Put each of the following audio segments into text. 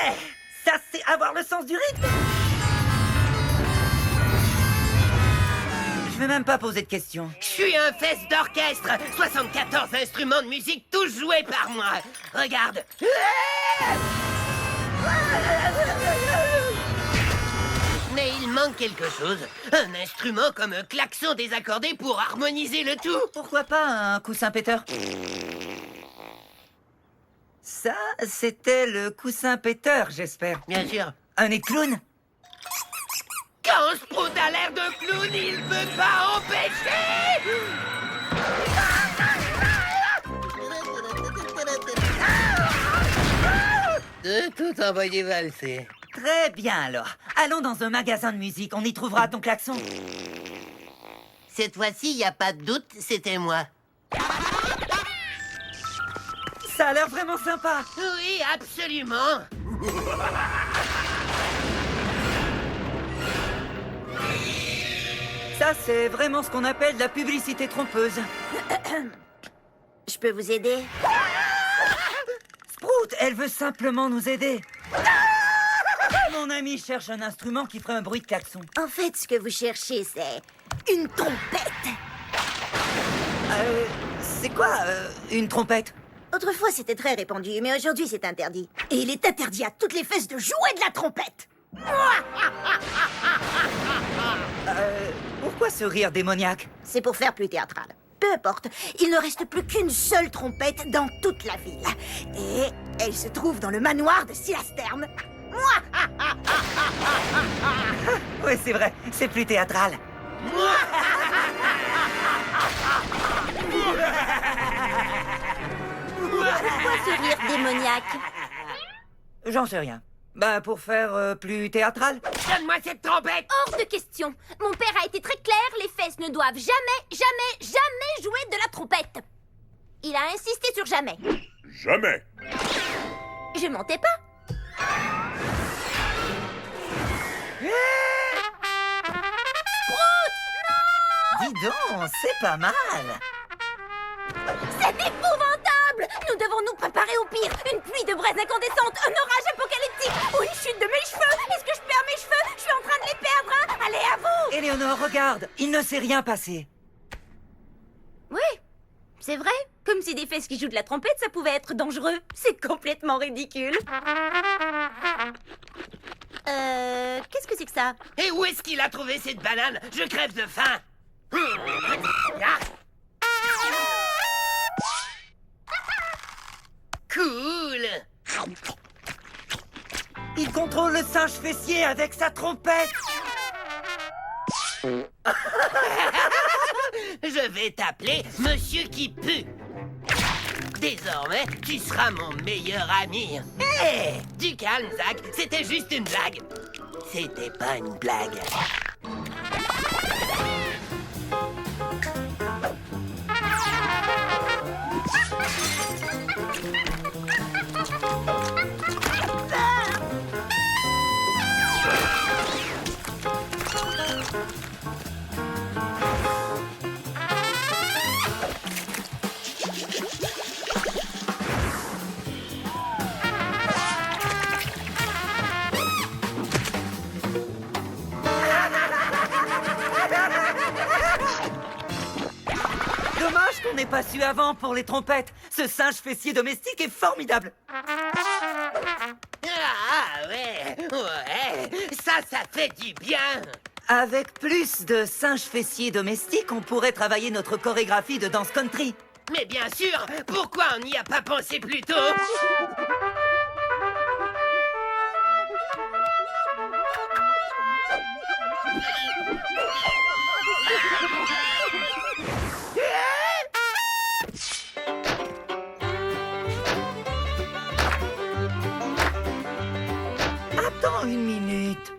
Ouais! Ça, c'est avoir le sens du rythme! Je vais même pas poser de questions. Je suis un fest d'orchestre. 74 instruments de musique, tous joués par moi. Regarde. Mais il manque quelque chose. Un instrument comme un klaxon désaccordé pour harmoniser le tout. Pourquoi pas un coussin péteur? Ça, c'était le coussin péteur, j'espère. Bien sûr. Un nez de clown? Quand Sprout a l'air de clown, il peut pas empêcher. De tout envoyer valser. Très bien, alors. Allons dans un magasin de musique. On y trouvera ton klaxon. Cette fois-ci, y a pas de doute, c'était moi. Ça a l'air vraiment sympa. Oui, absolument. Ça, c'est vraiment ce qu'on appelle de la publicité trompeuse. Je peux vous aider? Sprout, elle veut simplement nous aider. Mon ami cherche un instrument qui ferait un bruit de klaxon. En fait, ce que vous cherchez, c'est une trompette. C'est quoi, une trompette? Autrefois, c'était très répandu, mais aujourd'hui, c'est interdit. Et il est interdit à toutes les fesses de jouer de la trompette. Pourquoi ce rire démoniaque? C'est pour faire plus théâtral. Peu importe, il ne reste plus qu'une seule trompette dans toute la ville. Et elle se trouve dans le manoir de Silasterne. Oui, c'est vrai, c'est plus théâtral. Pourquoi ce rire démoniaque? J'en sais rien. Bah, pour faire plus théâtral? Donne-moi cette trompette. Hors de question. Mon père a été très clair, les fesses ne doivent jamais jouer de la trompette. Il a insisté sur jamais. Jamais. Je mentais pas. Dis donc, c'est pas mal. C'est épouvantable. Nous devons nous préparer au pire. Une pluie de braises incandescentes, un orage apocalyptique ou une chute de mes cheveux. Est-ce que je perds mes cheveux? Je suis en train de les perdre, hein. Allez, à vous. Éléonore, regarde, il ne s'est rien passé. Oui, c'est vrai. Comme si des fesses qui jouent de la trompette, ça pouvait être dangereux. C'est complètement ridicule. Qu'est-ce que c'est que ça? Et où est-ce qu'il a trouvé cette banane? Je crève de faim. Cool. Il contrôle le singe fessier avec sa trompette. Je vais t'appeler Monsieur qui pue. Désormais, tu seras mon meilleur ami. Hé, du calme, Zach. C'était juste une blague. C'était pas une blague. Dommage qu'on n'ait pas su avant pour les trompettes. Ce singe fessier domestique est formidable. Ah ouais, ça fait du bien. Avec plus de singes fessiers domestiques, on pourrait travailler notre chorégraphie de danse country. Mais bien sûr, pourquoi on n'y a pas pensé plus tôt? Attends une minute.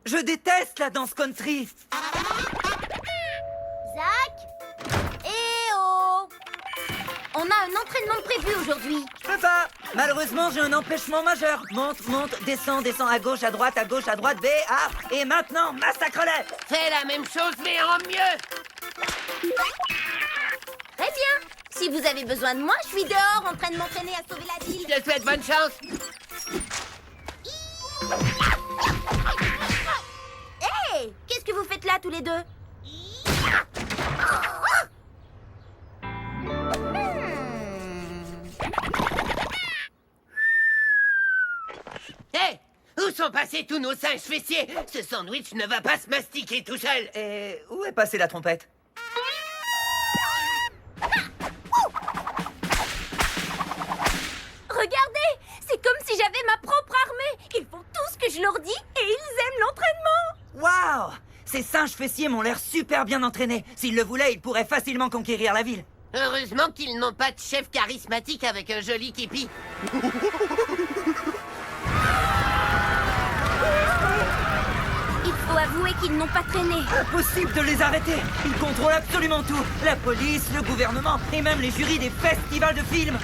Je déteste la danse country. Zach? Eh oh! On a un entraînement prévu aujourd'hui. Je peux pas. Malheureusement, j'ai un empêchement majeur. Monte, monte, descends, descends, à gauche, à droite, B, A. Et maintenant, massacre-les. Fais la même chose, mais en mieux. Très bien. Si vous avez besoin de moi, je suis dehors en train de m'entraîner à sauver la ville. Je te souhaite bonne chance. Hey, qu'est-ce que vous faites là tous les deux? Hé! Où sont passés tous nos singes fessiers? Ce sandwich ne va pas se mastiquer tout seul. Et où est passée la trompette? Regardez, c'est comme si j'avais ma propre armée. Ils font tout ce que je leur dis et ils aiment l'entraînement. Waouh! Ces singes fessiers m'ont l'air super bien entraînés. S'ils le voulaient, ils pourraient facilement conquérir la ville. Heureusement qu'ils n'ont pas de chef charismatique avec un joli képi. Il faut avouer qu'ils n'ont pas traîné. Impossible de les arrêter. Ils contrôlent absolument tout. La police, le gouvernement et même les jurys des festivals de films.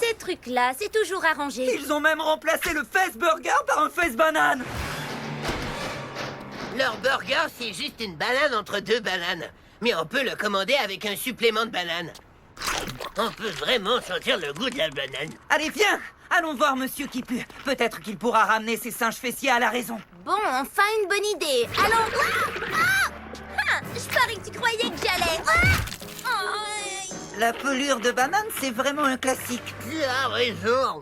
Ces trucs-là, c'est toujours arrangé. Ils ont même remplacé le face burger par un face banane. Leur burger, c'est juste une banane entre deux bananes. Mais on peut le commander avec un supplément de banane. On peut vraiment sentir le goût de la banane. Allez, viens. Allons voir Monsieur qui pue. Peut-être qu'il pourra ramener ces singes fessiers à la raison. Bon, enfin une bonne idée. Allons... je parie que tu croyais que j'allais... La pelure de banane, c'est vraiment un classique. Tu as raison.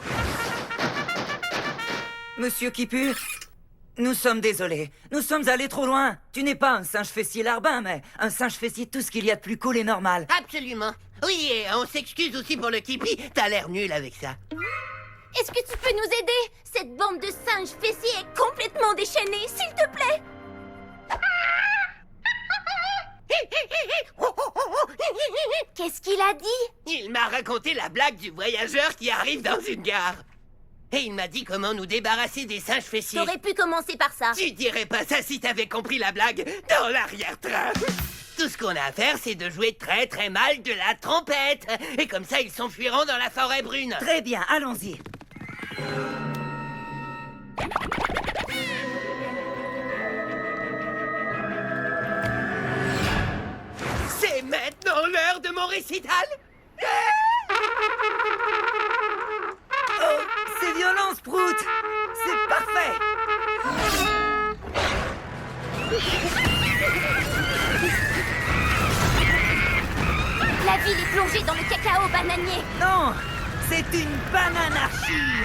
Monsieur qui pue, nous sommes désolés. Nous sommes allés trop loin. Tu n'es pas un singe fessier larbin, mais un singe fessier tout ce qu'il y a de plus cool et normal. Absolument. Oui, et on s'excuse aussi pour le képi. T'as l'air nul avec ça. Est-ce que tu peux nous aider? Cette bande de singes fessiers est complètement déchaînée, s'il te plaît. Qu'est-ce qu'il a dit? Il m'a raconté la blague du voyageur qui arrive dans une gare. Et il m'a dit comment nous débarrasser des singes fessiers. T'aurais pu commencer par ça. Tu dirais pas ça si t'avais compris la blague dans l'arrière-train. Tout ce qu'on a à faire, c'est de jouer très très mal de la trompette. Et comme ça, ils s'enfuiront dans la forêt brune. Très bien, allons-y. C'est maintenant l'heure de mon récital. Oh, c'est violent, Sprout. C'est parfait. La ville est plongée dans le cacao bananier. Non, c'est une bananarchie.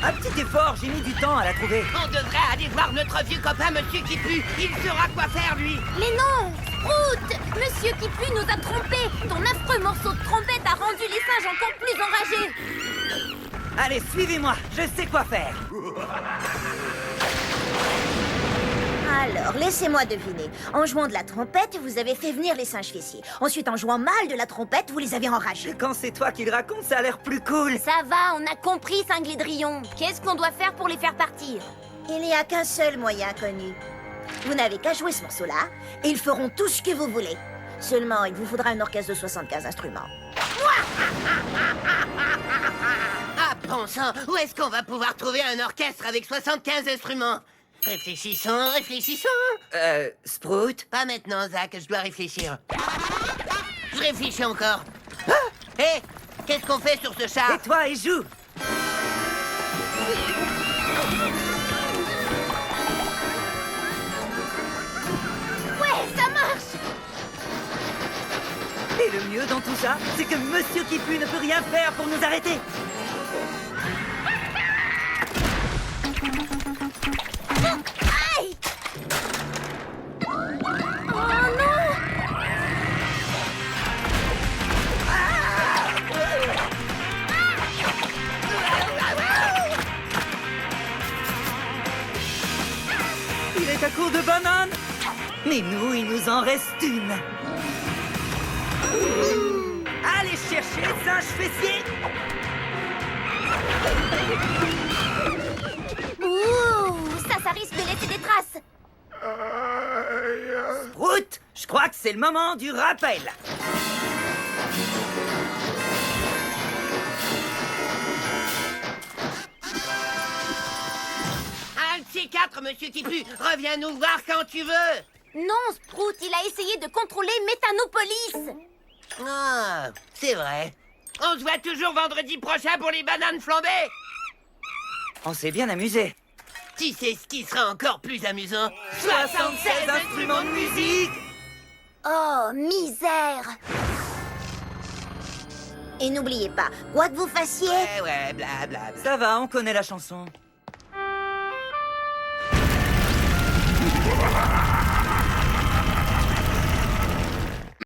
Un petit effort, j'ai mis du temps à la trouver. On devrait aller voir notre vieux copain, Monsieur qui pue. Il saura quoi faire, lui. Mais non, Sprout, Monsieur qui pue nous a trompés. Ton affreux morceau de trompette a rendu les singes encore plus enragés. Allez, suivez-moi, je sais quoi faire. Alors, laissez-moi deviner. En jouant de la trompette, vous avez fait venir les singes fessiers. Ensuite, en jouant mal de la trompette, vous les avez enragés. Quand c'est toi qui le raconte, ça a l'air plus cool. Ça va, on a compris, Cinglé-Drillon. Qu'est-ce qu'on doit faire pour les faire partir? Il n'y a qu'un seul moyen connu. Vous n'avez qu'à jouer ce morceau-là, et ils feront tout ce que vous voulez. Seulement, il vous faudra un orchestre de 75 instruments. Ah, bon sang, où est-ce qu'on va pouvoir trouver un orchestre avec 75 instruments? Réfléchissons, réfléchissons. Sprout? Pas maintenant, Zach, je dois réfléchir. Je réfléchis encore. Ah! Hé, qu'est-ce qu'on fait sur ce char? Et toi, et joue. Ouais, ça marche. Et le mieux dans tout ça, c'est que Monsieur qui pue ne peut rien faire pour nous arrêter. Aïe! Oh non! Il est à court de bananes. Mais nous, il nous en reste une. Allez chercher les singes fessiers. Ouh, ça risque de laisser des traces. Sprout, je crois que c'est le moment du rappel. Un de ces quatre, Monsieur qui pue, reviens nous voir quand tu veux. Non, Sprout, il a essayé de contrôler Méthanopolis. Ah, c'est vrai. On se voit toujours vendredi prochain pour les bananes flambées. On s'est bien amusé. Tu sais ce qui sera encore plus amusant? 76 instruments de musique. Oh, misère! Et n'oubliez pas, quoi que vous fassiez, Ouais, bla bla bla. Ça va, on connaît la chanson.